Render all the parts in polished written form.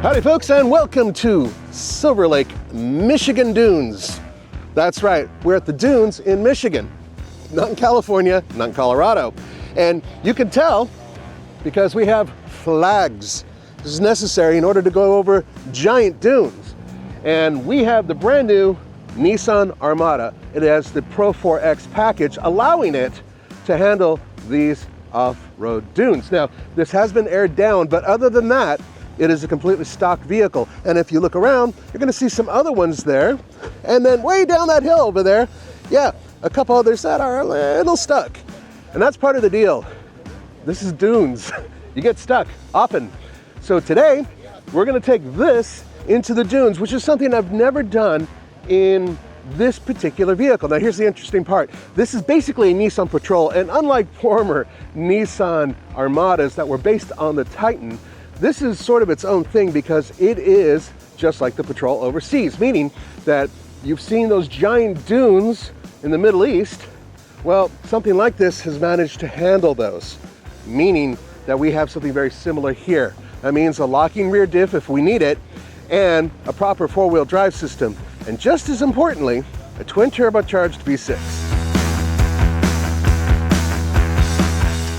Howdy folks, and welcome to Silver Lake, Michigan Dunes. That's right, we're at the dunes in Michigan, not in California, not in Colorado. And you can tell because we have flags. This is necessary in order to go over giant dunes. And we have the brand new Nissan Armada. It has the Pro-4X package, allowing it to handle these off-road dunes. Now, this has been aired down, but other than that, it is a completely stock vehicle. And if you look around, you're gonna see some other ones there. And then way down that hill over there, yeah, a couple others that are a little stuck. And that's part of the deal. This is dunes. You get stuck often. So today, we're gonna take this into the dunes, which is something I've never done in this particular vehicle. Now here's the interesting part. This is basically a Nissan Patrol, and unlike former Nissan Armadas that were based on the Titan, this is sort of its own thing because it is just like the Patrol overseas, meaning that you've seen those giant dunes in the Middle East. Well, something like this has managed to handle those, meaning that we have something very similar here. That means a locking rear diff if we need it, and a proper four-wheel drive system. And just as importantly, a twin turbocharged V6.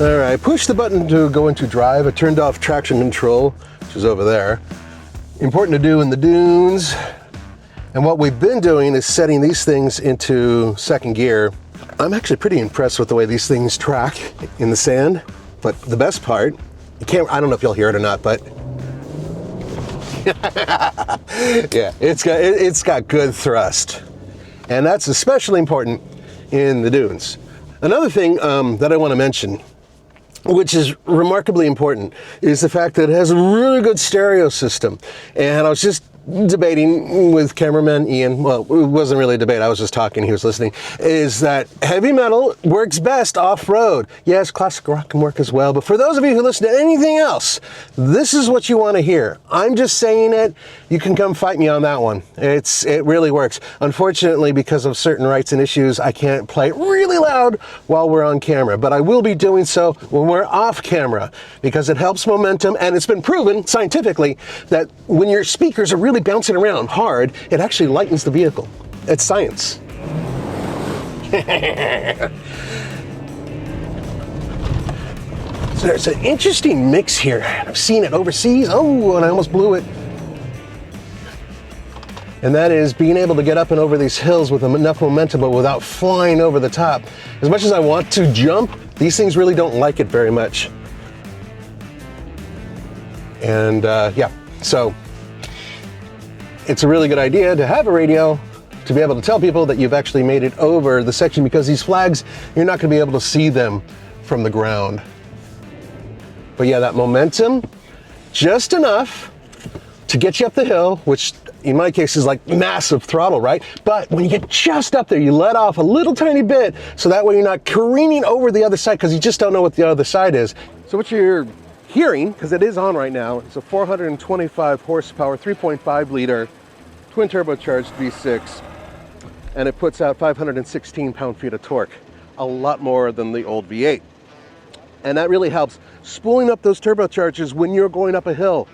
All right, push the button to go into drive. I turned off traction control, which is over there. Important to do in the dunes. And what we've been doing is setting these things into second gear. I'm actually pretty impressed with the way these things track in the sand. But the best part, I don't know if you'll hear it or not, but yeah, it's got good thrust. And that's especially important in the dunes. Another thing that I want to mention, which is remarkably important, is the fact that it has a really good stereo system. And I was just debating with cameraman Ian, well, it wasn't really a debate, I was just talking, he was listening, is that heavy metal works best off-road. Yes, classic rock can work as well, but for those of you who listen to anything else, this is what you want to hear. I'm just saying it, you can come fight me on that one. It really works. Unfortunately, because of certain rights and issues, I can't play it really loud while we're on camera, but I will be doing so when we're off camera, because it helps momentum, and it's been proven scientifically that when your speakers are really bouncing around hard, it actually lightens the vehicle. It's science. So there's an interesting mix here. I've seen it overseas. Oh, and I almost blew it. And that is being able to get up and over these hills with enough momentum, but without flying over the top. As much as I want to jump, these things really don't like it very much. And yeah, so it's a really good idea to have a radio to be able to tell people that you've actually made it over the section, because these flags, you're not going to be able to see them from the ground. But yeah, that momentum, just enough to get you up the hill, which in my case is like massive throttle, right? But when you get just up there, you let off a little tiny bit, so that way you're not careening over the other side, because you just don't know what the other side is. So what you're hearing, because it is on right now, it's a 425 horsepower, 3.5 liter, twin turbocharged V6, and it puts out 516 pound-feet of torque, a lot more than the old V8. And that really helps spooling up those turbochargers when you're going up a hill,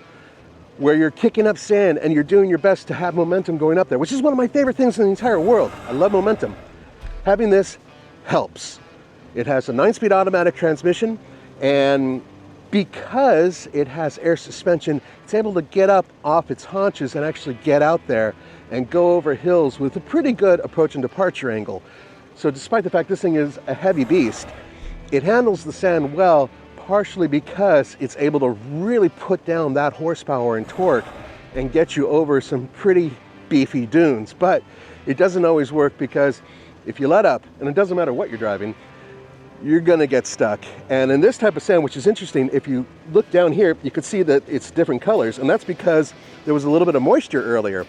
where you're kicking up sand and you're doing your best to have momentum going up there, which is one of my favorite things in the entire world. I love momentum. Having this helps. It has a 9-speed automatic transmission, and because it has air suspension, it's able to get up off its haunches and actually get out there and go over hills with a pretty good approach and departure angle. So despite the fact this thing is a heavy beast, it handles the sand well, partially because it's able to really put down that horsepower and torque and get you over some pretty beefy dunes. But it doesn't always work, because if you let up, and it doesn't matter what you're driving, you're gonna get stuck. And in this type of sand, which is interesting, if you look down here, you can see that it's different colors, and that's because there was a little bit of moisture earlier.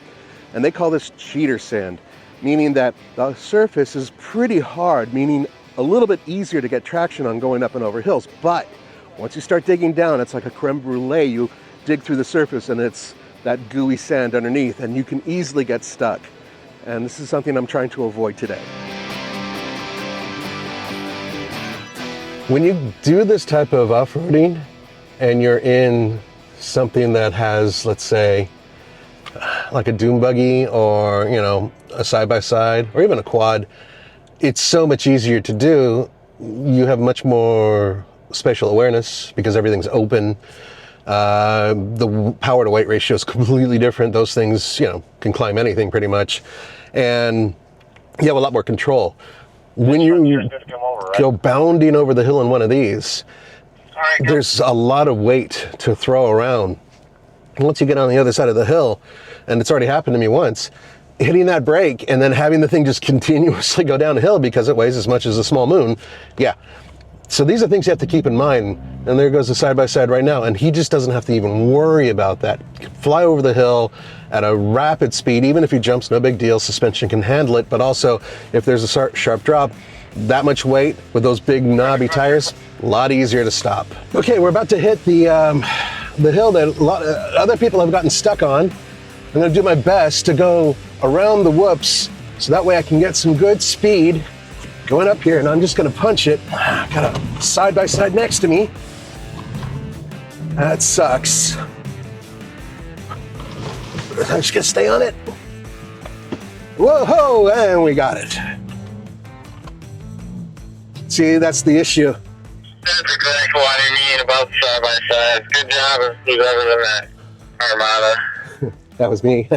And they call this cheater sand, meaning that the surface is pretty hard, meaning a little bit easier to get traction on going up and over hills. But once you start digging down, it's like a creme brulee. You dig through the surface and it's that gooey sand underneath, and you can easily get stuck. And this is something I'm trying to avoid today. When you do this type of off-roading and you're in something that has, let's say, like a dune buggy or, you know, a side-by-side or even a quad, it's so much easier to do. You have much more spatial awareness because everything's open. The power to weight ratio is completely different. Those things, you know, can climb anything pretty much. And you have a lot more control. When you go bounding over the hill in one of these, there's a lot of weight to throw around. Once you get on the other side of the hill, and it's already happened to me once, hitting that brake and then having the thing just continuously go down the hill because it weighs as much as a small moon. Yeah. So these are things you have to keep in mind. And there goes the side-by-side right now. And he just doesn't have to even worry about that. He can fly over the hill at a rapid speed. Even if he jumps, no big deal. Suspension can handle it. But also, if there's a sharp drop, that much weight with those big knobby tires, a lot easier to stop. Okay, we're about to hit the hill that a lot of other people have gotten stuck on. I'm gonna do my best to go around the whoops so that way I can get some good speed going up here, and I'm just gonna punch it. Got a side-by-side next to me. That sucks. I'm just gonna stay on it. Whoa, and we got it. See, that's the issue. That's exactly what I mean about side-by-sides. Good job of whoever in that Armada. That was me.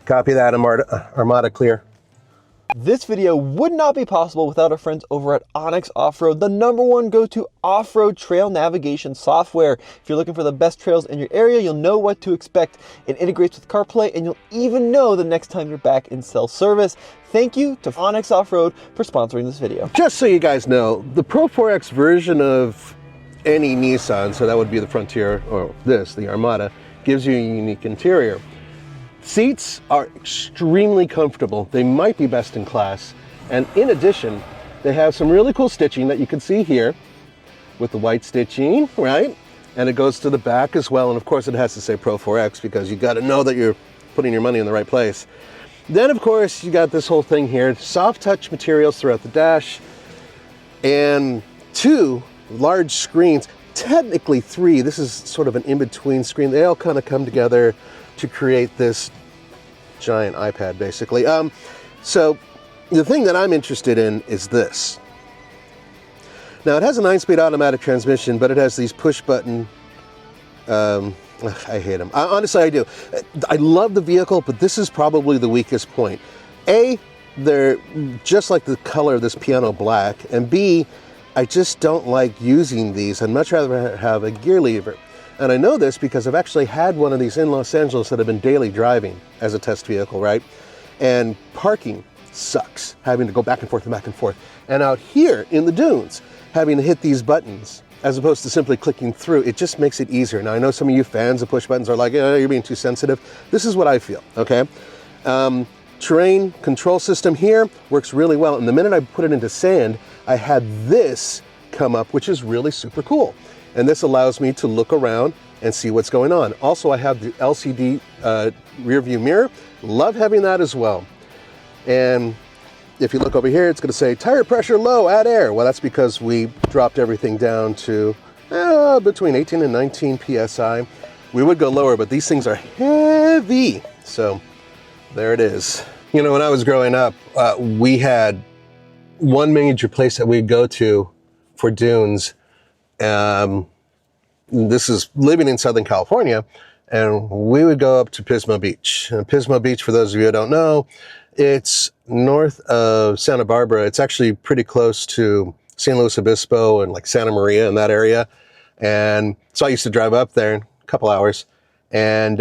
Copy that, Armada clear. This video would not be possible without our friends over at Onyx Off-Road, the #1 go-to off-road trail navigation software. If you're looking for the best trails in your area, you'll know what to expect. It integrates with CarPlay, and you'll even know the next time you're back in cell service. Thank you to Onyx Off-Road for sponsoring this video. Just so you guys know, the Pro-4X version of any Nissan, so that would be the Frontier, or this, the Armada, gives you a unique interior. Seats are extremely comfortable. They might be best in class. And in addition, they have some really cool stitching that you can see here with the white stitching, right? And it goes to the back as well. And of course it has to say Pro-4X because you got to know that you're putting your money in the right place. Then of course you got this whole thing here, soft touch materials throughout the dash and 2 large screens, technically 3. This is sort of an in-between screen. They all kind of come together to create this giant iPad basically. So the thing that I'm interested in is this. Now it has a 9-speed automatic transmission, but it has these push button, I hate them. Honestly, I do. I love the vehicle, but this is probably the weakest point. A, they're just like the color of this piano black, and B, I just don't like using these. I'd much rather have a gear lever. And I know this because I've actually had one of these in Los Angeles that I've been daily driving as a test vehicle, right? And parking sucks, having to go back and forth and back and forth. And out here in the dunes, having to hit these buttons as opposed to simply clicking through, it just makes it easier. Now I know some of you fans of push buttons are like, oh, you're being too sensitive. This is what I feel, okay? Terrain control system here works really well. And the minute I put it into sand, I had this come up, which is really super cool. And this allows me to look around and see what's going on. Also, I have the LCD rear view mirror. Love having that as well. And if you look over here, it's gonna say tire pressure low, add air. Well, that's because we dropped everything down to between 18 and 19 PSI. We would go lower, but these things are heavy. So there it is. You know, when I was growing up, we had one major place that we'd go to for dunes. This is living in Southern California, and we would go up to Pismo Beach. And Pismo Beach, for those of you who don't know, it's north of Santa Barbara. It's actually pretty close to San Luis Obispo and like Santa Maria in that area. And so I used to drive up there in a couple hours, and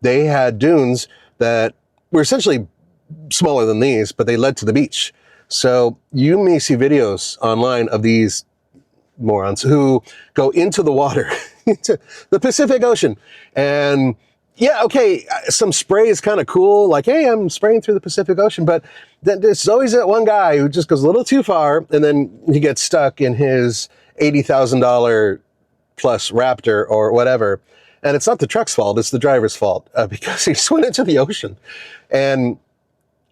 they had dunes that were essentially smaller than these, but they led to the beach. So you may see videos online of these morons who go into the water, into the Pacific Ocean. And yeah, okay, some spray is kind of cool. Like, hey, I'm spraying through the Pacific Ocean. But then there's always that one guy who just goes a little too far, and then he gets stuck in his $80,000 plus Raptor or whatever. And it's not the truck's fault, it's the driver's fault because he just went into the ocean. And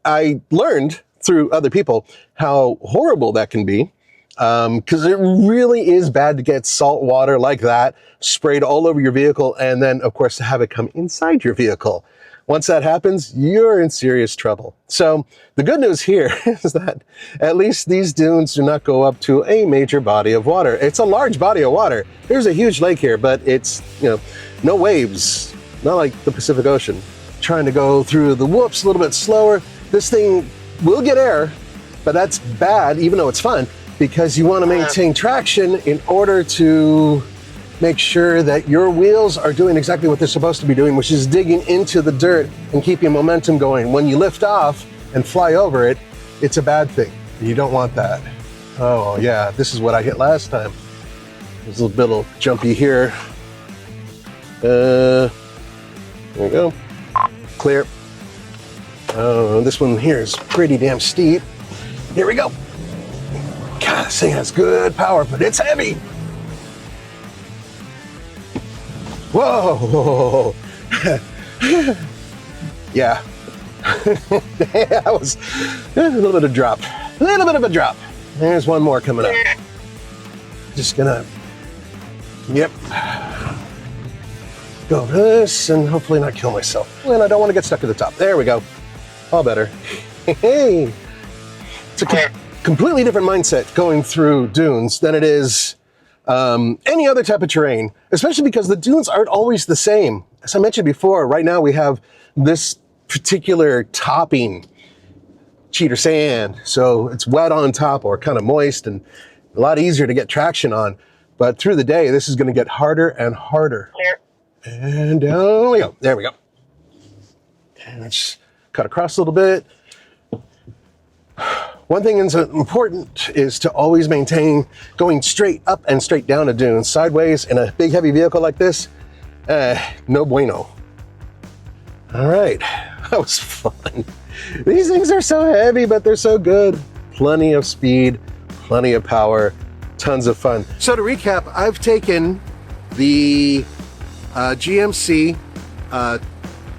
I learned through other people how horrible that can be. because it really is bad to get salt water like that sprayed all over your vehicle, and then of course to have it come inside your vehicle. Once that happens, you're in serious trouble. So the good news here is that at least these dunes do not go up to a major body of water. It's a large body of water. There's a huge lake here, but it's, no waves, not like the Pacific Ocean. Trying to go through the whoops a little bit slower. This thing will get air, but that's bad, even though it's fun, because you want to maintain traction in order to make sure that your wheels are doing exactly what they're supposed to be doing, which is digging into the dirt and keeping momentum going. When you lift off and fly over it, it's a bad thing. You don't want that. Oh yeah, this is what I hit last time. There's a little jumpy here. There we go. Clear. Oh, this one here is pretty damn steep. Here we go. God, this thing has good power, but it's heavy. Whoa! Yeah. That was a little bit of drop. A little bit of a drop. There's one more coming up. Just gonna, go this and hopefully not kill myself. And I don't want to get stuck at the top. There we go. All better. Hey! It's a completely different mindset going through dunes than it is any other type of terrain, especially because the dunes aren't always the same. As I mentioned before, right now we have this particular topping, cheater sand, so it's wet on top or kind of moist and a lot easier to get traction on. But through the day, this is going to get harder and harder. And down we go. There we go. And let's cut across a little bit. One thing that's important is to always maintain going straight up and straight down a dune. Sideways in a big heavy vehicle like this, no bueno. All right, that was fun. These things are so heavy, but they're so good. Plenty of speed, plenty of power, tons of fun. So to recap, I've taken the GMC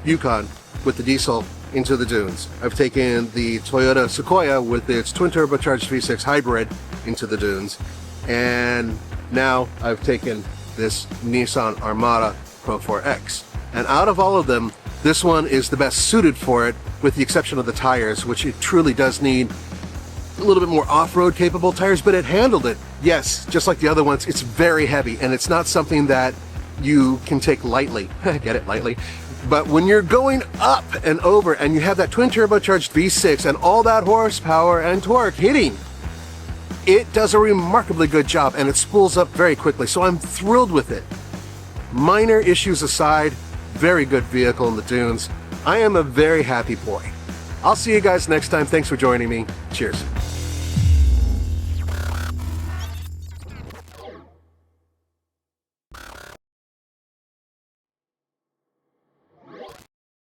Yukon with the diesel into the dunes. I've taken the Toyota Sequoia with its twin turbocharged V6 hybrid into the dunes. And now I've taken this Nissan Armada Pro-4X. And out of all of them, this one is the best suited for it, with the exception of the tires, which it truly does need a little bit more off-road capable tires, but it handled it. Yes, just like the other ones, it's very heavy, and it's not something that you can take lightly. Get it? Lightly. But when you're going up and over and you have that twin turbocharged V6 and all that horsepower and torque hitting, it does a remarkably good job and it spools up very quickly. So I'm thrilled with it. Minor issues aside, very good vehicle in the dunes. I am a very happy boy. I'll see you guys next time. Thanks for joining me. Cheers.